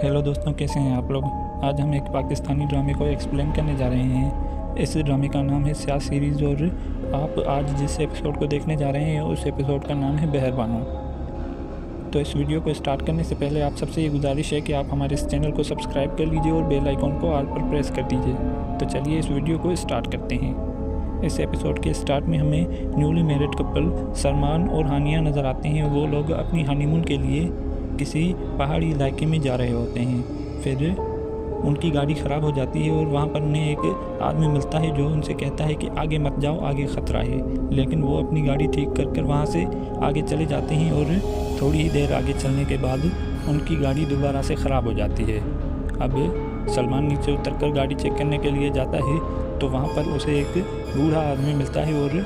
Hello दोस्तों, कैसे हैं आप लोग। आज हम एक पाकिस्तानी ड्रामे को एक्सप्लेन करने जा रहे हैं। इस ड्रामे का नाम है स्याह सीरीज़ और आप आज जिस एपिसोड को देखने जा रहे हैं उस एपिसोड का नाम है बहरबानो। तो इस वीडियो को स्टार्ट करने से पहले आप सबसे ये गुजारिश है कि आप हमारे इस चैनल को सब्सक्राइब कर लीजिए और बेल आइकॉन को ऑल पर प्रेस कर दीजिए। तो चलिए इस वीडियो को स्टार्ट करते हैं। इस एपिसोड के स्टार्ट में हमें न्यूली मैरिड कपल सलमान और हानिया नज़र आते हैं। वो लोग अपनी हनीमून के लिए किसी पहाड़ी इलाके में जा रहे होते हैं। फिर उनकी गाड़ी ख़राब हो जाती है और वहाँ पर उन्हें एक आदमी मिलता है जो उनसे कहता है कि आगे मत जाओ, आगे ख़तरा है। लेकिन वो अपनी गाड़ी ठीक कर वहाँ से आगे चले जाते हैं और थोड़ी ही देर आगे चलने के बाद उनकी गाड़ी दोबारा से ख़राब हो जाती है। अब सलमान नीचे उतरकर गाड़ी चेक करने के लिए जाता है तो वहाँ पर उसे एक बूढ़ा आदमी मिलता है और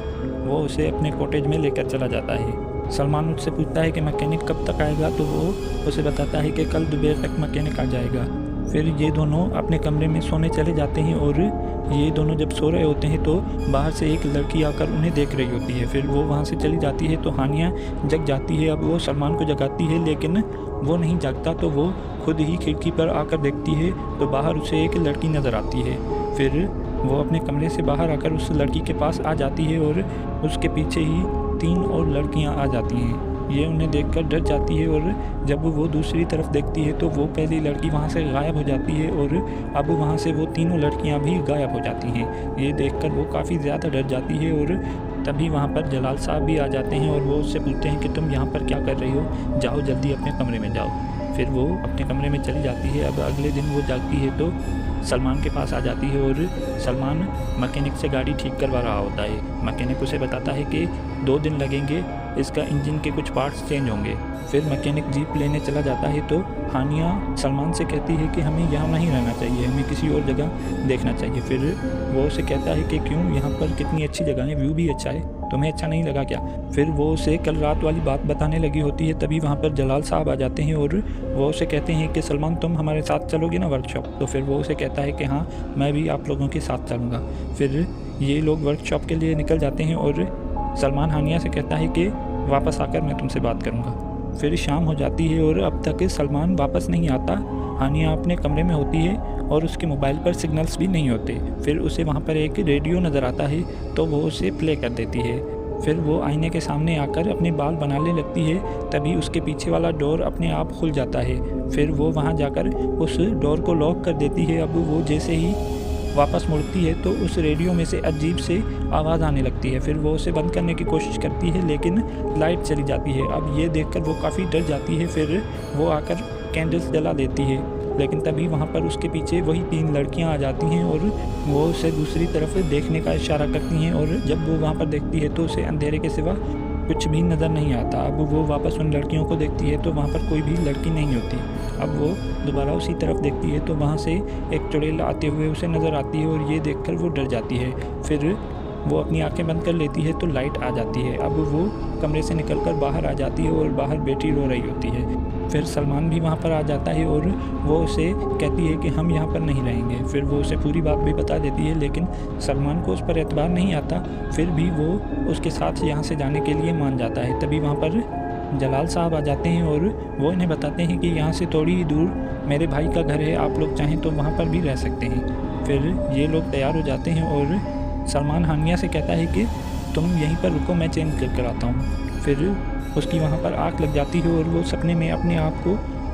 वो उसे अपने कॉटेज में लेकर चला जाता है। सलमान उससे पूछता है कि मैकेनिक कब तक आएगा, तो वो उसे बताता है कि कल दोपहर तक मैकेनिक आ जाएगा। फिर ये दोनों अपने कमरे में सोने चले जाते हैं और ये दोनों जब सो रहे होते हैं तो बाहर से एक लड़की आकर उन्हें देख रही होती है। फिर वो वहाँ से चली जाती है तो हानिया जग जाती है। अब वो सलमान को जगाती है लेकिन वो नहीं जागता, तो वो खुद ही खिड़की पर आकर देखती है तो बाहर उसे एक लड़की नज़र आती है। फिर वो अपने कमरे से बाहर आकर उस लड़की के पास आ जाती है और उसके पीछे ही 3 और लड़कियां आ जाती हैं। ये उन्हें देखकर डर जाती है और जब वो दूसरी तरफ देखती है तो वो पहली लड़की वहाँ से गायब हो जाती है और अब वहाँ से वो तीनों लड़कियाँ भी गायब हो जाती हैं। ये देखकर वो काफ़ी ज़्यादा डर जाती है और तभी वहाँ पर जलाल साहब भी आ जाते हैं और वो उससे पूछते हैं कि तुम यहाँ पर क्या कर रही हो, जाओ जल्दी अपने कमरे में जाओ। फिर वो अपने कमरे में चली जाती है। अब अगले दिन वो जागती है तो सलमान के पास आ जाती है और सलमान मैकेनिक से गाड़ी ठीक करवा रहा होता है। मैकेनिक उसे बताता है कि 2 दिन लगेंगे, इसका इंजन के कुछ पार्ट्स चेंज होंगे। फिर मैकेनिक जीप लेने चला जाता है तो हानिया सलमान से कहती है कि हमें यहाँ नहीं रहना चाहिए, हमें किसी और जगह देखना चाहिए। फिर वो उसे कहता है कि क्यों, यहाँ पर कितनी अच्छी जगह है, व्यू भी अच्छा है, तुम्हें अच्छा नहीं लगा क्या। फिर वो उसे कल रात वाली बात बताने लगी होती है। तभी वहाँ पर जलाल साहब आ जाते हैं और वो उसे कहते हैं कि सलमान तुम हमारे साथ चलोगे ना वर्कशॉप। तो फिर वो उसे कहता है कि हाँ, मैं भी आप लोगों के साथ चलूँगा। फिर ये लोग वर्कशॉप के लिए निकल जाते हैं और सलमान हानिया से कहता है कि वापस आकर मैं तुमसे बात करूँगा। फिर शाम हो जाती है और अब तक सलमान वापस नहीं आता। हानिया अपने कमरे में होती है और उसके मोबाइल पर सिग्नल्स भी नहीं होते। फिर उसे वहाँ पर एक रेडियो नज़र आता है तो वो उसे प्ले कर देती है। फिर वो आईने के सामने आकर अपने बाल बनाने लगती है। तभी उसके पीछे वाला डोर अपने आप खुल जाता है। फिर वो वहाँ जाकर उस डोर को लॉक कर देती है। अब वो जैसे ही वापस मुड़ती है तो उस रेडियो में से अजीब से आवाज़ आने लगती है। फिर वो उसे बंद करने की कोशिश करती है लेकिन लाइट चली जाती है। अब ये देखकर वो काफ़ी डर जाती है। फिर वो आकर कैंडल्स जला देती है लेकिन तभी वहाँ पर उसके पीछे वही 3 लड़कियाँ आ जाती हैं और वो उसे दूसरी तरफ देखने का इशारा करती हैं और जब वो वहाँ पर देखती है तो उसे अंधेरे के सिवा कुछ भी नज़र नहीं आता। अब वो वापस उन लड़कियों को देखती है तो वहाँ पर कोई भी लड़की नहीं होती। अब वो दोबारा उसी तरफ देखती है तो वहाँ से एक चुड़ैल आते हुए उसे नज़र आती है और ये देखकर वो डर जाती है। फिर वो अपनी आंखें बंद कर लेती है तो लाइट आ जाती है। अब वो कमरे से निकलकर बाहर आ जाती है और बाहर बेटी रो रही होती है। फिर सलमान भी वहाँ पर आ जाता है और वो उसे कहती है कि हम यहाँ पर नहीं रहेंगे। फिर वो उसे पूरी बात भी बता देती है लेकिन सलमान को उस पर एतबार नहीं आता। फिर भी वो उसके साथ यहाँ से जाने के लिए मान जाता है। तभी वहाँ पर जलाल साहब आ जाते हैं और वो इन्हें बताते हैं कि यहाँ से थोड़ी ही दूर मेरे भाई का घर है, आप लोग चाहें तो वहाँ पर भी रह सकते हैं। फिर ये लोग तैयार हो जाते हैं और सलमान हानिया से कहता है कि तुम यहीं पर रुको, मैं चेंज कर आता हूँ। फिर उसकी वहाँ पर आग लग जाती है और वो सपने में अपने आप को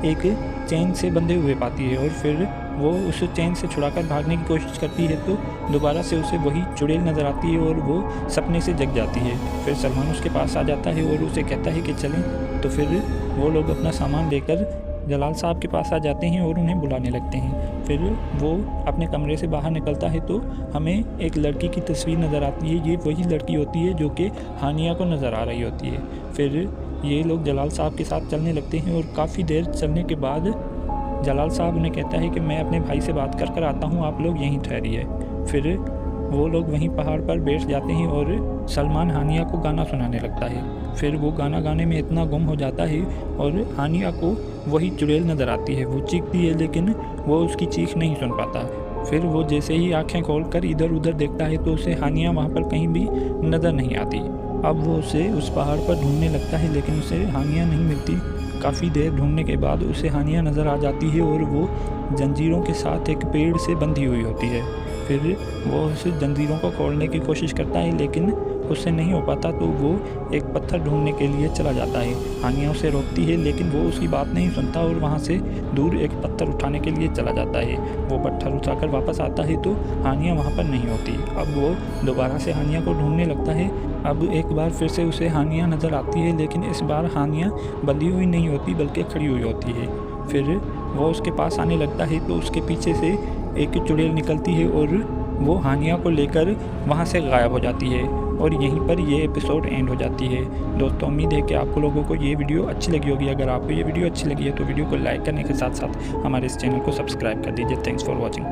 एक चेन से बंधे हुए पाती है और फिर वो उस चेन से छुड़ाकर भागने की कोशिश करती है तो दोबारा से उसे वही चुड़ैल नज़र आती है और वो सपने से जग जाती है। फिर सलमान उसके पास आ जाता है और उसे कहता है कि चलें। तो फिर वो लोग अपना सामान लेकर जलाल साहब के पास आ जाते हैं और उन्हें बुलाने लगते हैं। फिर वो अपने कमरे से बाहर निकलता है तो हमें एक लड़की की तस्वीर नज़र आती है। ये वही लड़की होती है जो कि हानिया को नज़र आ रही होती है। फिर ये लोग जलाल साहब के साथ चलने लगते हैं और काफ़ी देर चलने के बाद जलाल साहब उन्हें कहता है कि मैं अपने भाई से बात कर आता हूँ, आप लोग यहीं ठहरिए। फिर वो लोग वहीं पहाड़ पर बैठ जाते हैं और सलमान हानिया को गाना सुनाने लगता है। फिर वो गाना गाने में इतना गुम हो जाता है और हानिया को वही चुड़ैल नज़र आती है। वो चीखती है लेकिन वो उसकी चीख नहीं सुन पाता। फिर वो जैसे ही आंखें खोलकर इधर उधर देखता है तो उसे हानिया वहाँ पर कहीं भी नज़र नहीं आती। अब वो उसे उस पहाड़ पर ढूंढने लगता है लेकिन उसे हानिया नहीं मिलती। काफ़ी देर ढूंढने के बाद उसे हानिया नज़र आ जाती है और वो जंजीरों के साथ एक पेड़ से बंधी हुई होती है। फिर वो उस जंजीरों को खोलने की कोशिश करता है लेकिन उससे नहीं हो पाता, तो वो एक पत्थर ढूंढने के लिए चला जाता है। हानिया उसे रोकती है लेकिन वो उसकी बात नहीं सुनता और वहाँ से दूर एक पत्थर उठाने के लिए चला जाता है। वो पत्थर उठाकर वापस आता है तो हानिया वहाँ पर नहीं होती। अब वो दोबारा से हानिया को ढूंढने लगता है। अब एक बार फिर से उसे हानिया नज़र आती है लेकिन इस बार हानिया बंधी हुई नहीं होती बल्कि खड़ी हुई होती है। फिर वो उसके पास आने लगता है तो उसके पीछे से एक चुड़ैल निकलती है और वो हानिया को लेकर वहाँ से गायब हो जाती है और यहीं पर ये एपिसोड एंड हो जाती है। दोस्तों, उम्मीद है कि आपको लोगों को ये वीडियो अच्छी लगी होगी। अगर आपको ये वीडियो अच्छी लगी है तो वीडियो को लाइक करने के साथ साथ हमारे इस चैनल को सब्सक्राइब कर दीजिए। Thanks for watching.